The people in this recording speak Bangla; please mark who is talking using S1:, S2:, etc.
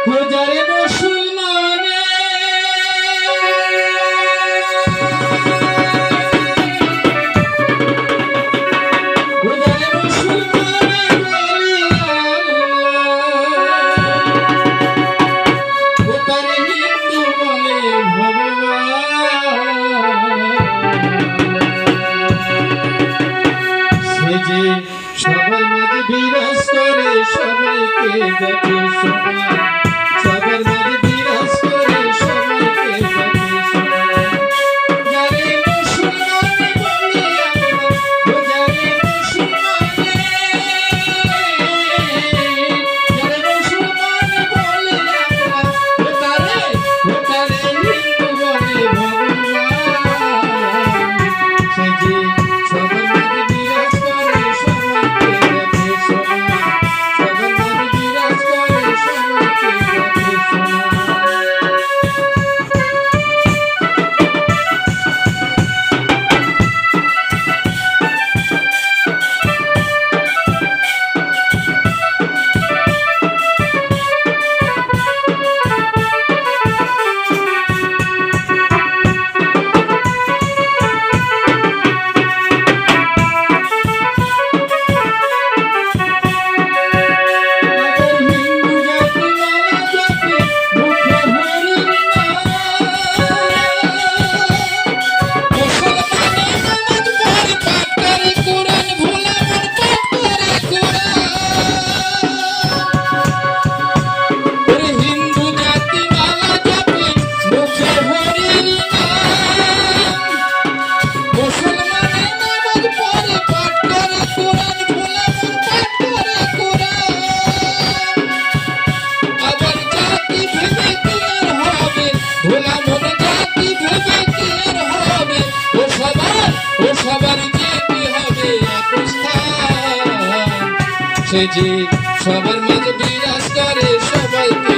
S1: খোঁজারে মুসলমানে সবার মাঝে বিরাজ করে সবাইকে দেখে সবার মাঝে বিরাজ করে সবাইকে দেখে যারে মুসলমান বলে আমরা যারে মুসলমান বলে আমরা তারে হিন্দু বলে ভগবান সে যে সবার মাঝে বিরাজ করে সবাইকে দেখে সবার মাঝে বিরাজ করে সবাইকে দেখে সে যে সবার মাঝে বিরাজ করে সবাইকে